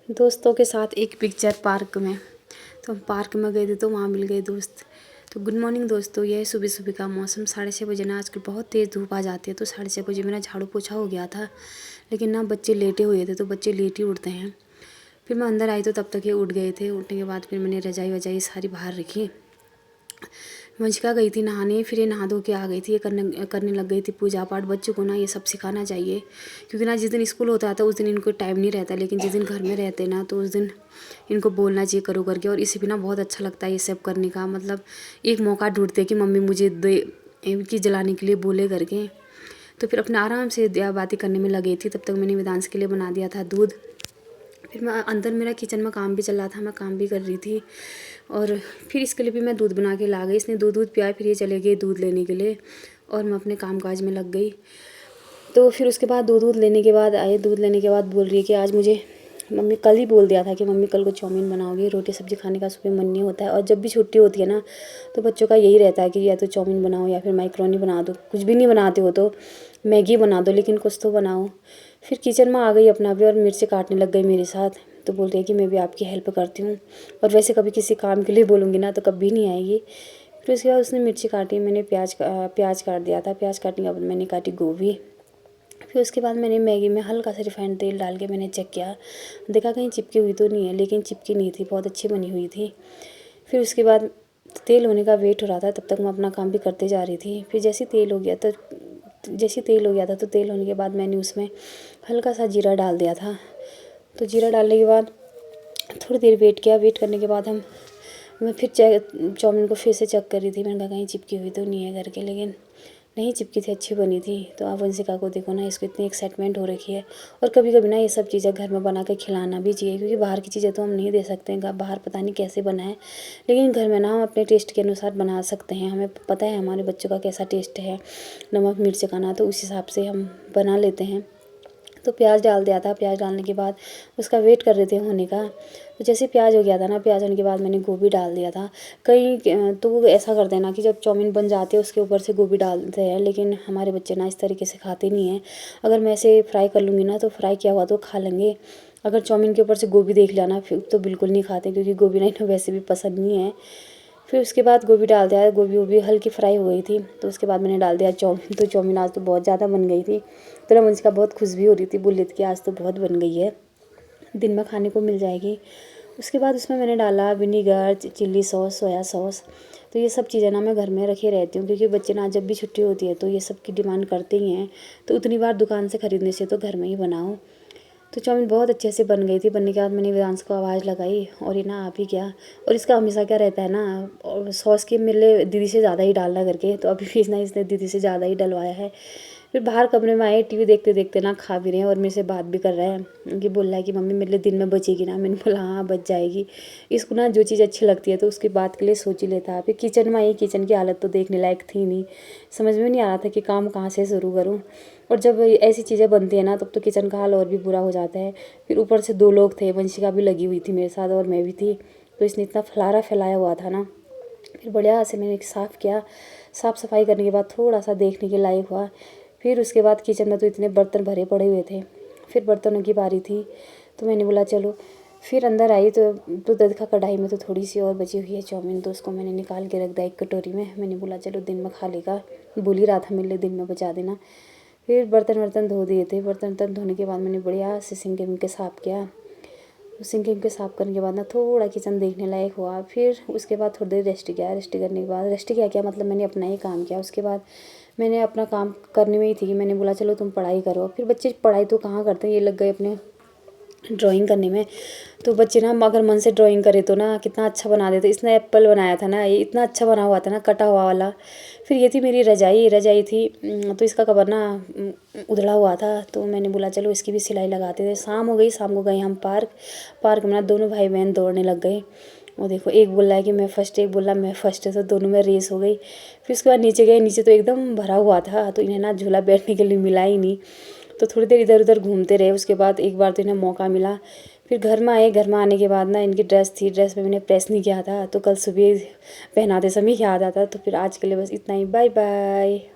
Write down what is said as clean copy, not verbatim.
दोस्तों के साथ एक पिक्चर पार्क में। तो हम पार्क में गए थे तो वहाँ मिल गए दोस्त। तो गुड मॉर्निंग दोस्तों, यह है सुबह सुबह का मौसम। 6:30 बजे ना आजकल बहुत तेज़ धूप आ जाती है। तो 6:30 बजे मेरा झाड़ू पोछा हो गया था, लेकिन ना बच्चे लेटे हुए थे, तो बच्चे लेट ही उठते हैं। फिर मैं अंदर आई तो तब तक ये उठ गए थे। उठने के बाद फिर मैंने रजाई वजाई सारी बाहर रखी। वंशिका गई थी नहाने, फिर ये नहा धो के आ गई थी। ये करने लग गई थी पूजा पाठ। बच्चों को ना ये सब सिखाना चाहिए, क्योंकि ना जिस दिन स्कूल होता है तो उस दिन इनको टाइम नहीं रहता, लेकिन जिस दिन घर में रहते ना तो उस दिन इनको बोलना चाहिए करो करके। और इसे भी ना बहुत अच्छा लगता है ये सब करने का। मतलब एक मौका ढूंढते कि मम्मी मुझे दे इनकी जलाने के लिए बोले करके। तो फिर अपने आराम से बातें करने में लगी थी। तब तक मैंने वेदांश के लिए बना दिया था दूध। फिर मैं अंदर, मेरा किचन में काम भी चल रहा था, मैं काम भी कर रही थी। और फिर इसके लिए भी मैं दूध बना के ला गई। इसने दूध पिया, फिर ये चले गए दूध लेने के लिए और मैं अपने काम काज में लग गई। तो फिर उसके बाद दूध लेने के बाद आए। दूध लेने के बाद बोल रही है कि आज मुझे मम्मी, कल ही बोल दिया था कि मम्मी कल को चाउमीन बनाओगी, रोटी सब्जी खाने का सुबह मन नहीं होता है। और जब भी छुट्टी होती है ना तो बच्चों का यही रहता है कि या तो चाउमीन बनाओ या फिर मैक्रोनी बना दो। कुछ भी नहीं बनाते हो तो मैगी बना दो, लेकिन कुछ तो बनाओ। फिर किचन में आ गई अपना भी और मिर्ची काटने लग गई मेरे साथ। तो बोल रही है कि मैं भी आपकी हेल्प करती हूँ। और वैसे कभी किसी काम के लिए बोलूँगी ना तो कभी नहीं आएगी। फिर उसके बाद उसने मिर्ची काटी, मैंने प्याज काट दिया था। प्याज काटने के बाद मैंने काटी गोभी। फिर उसके बाद मैंने मैगी में हल्का सा रिफाइंड तेल डाल के मैंने चेक किया, देखा कहीं चिपकी हुई तो नहीं है, लेकिन चिपकी नहीं थी, बहुत अच्छी बनी हुई थी। फिर उसके बाद तेल होने का वेट हो रहा था, तब तक मैं अपना काम भी करते जा रही थी। फिर जैसे तेल हो गया तो तेल होने के बाद मैंने उसमें हल्का सा जीरा डाल दिया था। तो जीरा डालने के बाद थोड़ी देर वेट किया। वेट करने के बाद मैं फिर चाउमीन को फिर से चेक कर रही थी। मैंने कहा कहीं चिपकी हुई तो नहीं है करके, लेकिन नहीं चिपकी थी, अच्छी बनी थी। तो आप वंशिका को देखो ना, इसको इतनी एक्साइटमेंट हो रखी है। और कभी कभी ना ये सब चीज़ें घर में बना के खिलाना भी चाहिए, क्योंकि बाहर की चीज़ें तो हम नहीं दे सकते हैं, बाहर पता नहीं कैसे बना है। लेकिन घर में ना हम अपने टेस्ट के अनुसार बना सकते हैं। हमें पता है हमारे बच्चों का कैसा टेस्ट है, नमक मिर्च का ना, तो उस हिसाब से हम बना लेते हैं। तो प्याज डाल दिया था। प्याज डालने के बाद उसका वेट कर रहे थे होने का। तो जैसे प्याज हो गया था ना, प्याज होने के बाद मैंने गोभी डाल दिया था। कई तो वो ऐसा करते हैं ना कि जब चाउमीन बन जाती है उसके ऊपर से गोभी डालते हैं, लेकिन हमारे बच्चे ना इस तरीके से खाते नहीं हैं। अगर मैं ऐसे फ्राई कर लूँगी ना तो फ्राई किया हुआ तो खा लेंगे। अगर चाउमीन के ऊपर से गोभी देख लिया ना फिर तो बिल्कुल नहीं खाते, क्योंकि गोभी ना इन्हें वैसे भी पसंद नहीं है। फिर उसके बाद गोभी डाल दिया। गोभी वोभी हल्की फ्राई हो गई थी, तो उसके बाद मैंने डाल दिया चाउमीन। तो चाउमीन आज तो बहुत ज़्यादा बन गई थी। तो ना मुझका बहुत खुश भी हो रही थी, बोल रही थी कि आज तो बहुत बन गई है, दिन में खाने को मिल जाएगी। उसके बाद उसमें मैंने डाला vinegar, chilli sauce, soya sauce. तो ये सब चीज़ें ना मैं घर में रखे रहती हूँ, क्योंकि बच्चे ना जब भी छुट्टी होती है तो ये सब की डिमांड करते ही हैं। तो उतनी बार दुकान से ख़रीदने से तो घर में ही बनाओ। तो चाउमीन बहुत अच्छे से बन गई थी। बनने के बाद मैंने वेदांश को आवाज़ लगाई और ये ना आप ही क्या। और इसका हमेशा क्या रहता है ना, और सॉस के मिले दीदी से ज़्यादा ही डालना करके, तो अभी भी ना इसने दीदी से ज़्यादा ही डलवाया है। फिर बाहर कमरे में आए, टीवी देखते देखते ना खा भी रहे हैं और मेरे से बात भी कर रहे हैं। ये बोल रहा है कि मम्मी मेरे लिए दिन में बचेगी ना। मैंने बोला हाँ बच जाएगी। इसको ना जो चीज़ अच्छी लगती है तो उसकी बात के लिए सोच ही लेता है। फिर किचन में आई, किचन की हालत तो देखने लायक थी नहीं। समझ में नहीं आ रहा था कि काम कहाँ से शुरू करूँ। और जब ऐसी चीज़ें बनती है ना तब तो किचन का हाल और भी बुरा हो जाता है। फिर ऊपर से 2 लोग थे, वंशिका भी लगी हुई थी मेरे साथ और मैं भी थी। तो इसने इतना खलारा फैलाया हुआ था ना। फिर बढ़िया से मैंने साफ़ किया। साफ़ सफाई करने के बाद थोड़ा सा देखने के लायक हुआ। फिर उसके बाद किचन में तो इतने बर्तन भरे पड़े हुए थे। फिर बर्तनों की बारी थी, तो मैंने बोला चलो। फिर अंदर आई तो देखा कढ़ाई में तो थोड़ी सी और बची हुई है चाउमीन, तो उसको मैंने निकाल के रख दिया एक कटोरी में। मैंने बोला चलो दिन में खा लेगा, बोल ही रहा था मेरे लिए दिन में बचा देना। फिर बर्तन वर्तन धो दिए थे। बर्तन वर्तन धोने के बाद मैंने बढ़िया से सिंक विंक के साफ़ किया। सिंक विंक के साफ़ करने के बाद ना थोड़ा किचन देखने लायक हुआ। फिर उसके बाद थोड़ी देर रेस्ट किया। रेस्ट करने के बाद रेस्ट किया क्या मतलब मैंने अपना ही काम किया। उसके बाद मैंने अपना काम करने में ही थी कि मैंने बोला चलो तुम पढ़ाई करो। फिर बच्चे पढ़ाई तो कहाँ करते हैं, ये लग गए अपने ड्राइंग करने में। तो बच्चे ना अगर मन से ड्राइंग करे तो ना कितना अच्छा बना देते। इसने एप्पल बनाया था ना, ये इतना अच्छा बना हुआ था ना, कटा हुआ वाला। फिर ये थी मेरी रजाई थी, तो इसका कवर ना उधड़ा हुआ था। तो मैंने बोला चलो इसकी भी सिलाई लगाते थे। शाम हो गई, शाम को गए हम पार्क में ना दोनों भाई बहन दौड़ने लग गए। वो देखो, एक बोल रहा है कि मैं फर्स्ट, एक बोल रहा मैं फर्स्ट, तो दोनों में रेस हो गई। फिर उसके बाद नीचे गए, नीचे तो एकदम भरा हुआ था, तो इन्हें ना झूला बैठने के लिए मिला ही नहीं। तो थोड़ी देर इधर उधर घूमते रहे। उसके बाद एक बार तो इन्हें मौका मिला। फिर घर में आए। घर में आने के बाद ना इनकी ड्रेस थी, ड्रेस में मैंने प्रेस नहीं किया था, तो कल सुबह पहनाते समय याद आता। तो फिर आज के लिए बस इतना ही। Bye bye.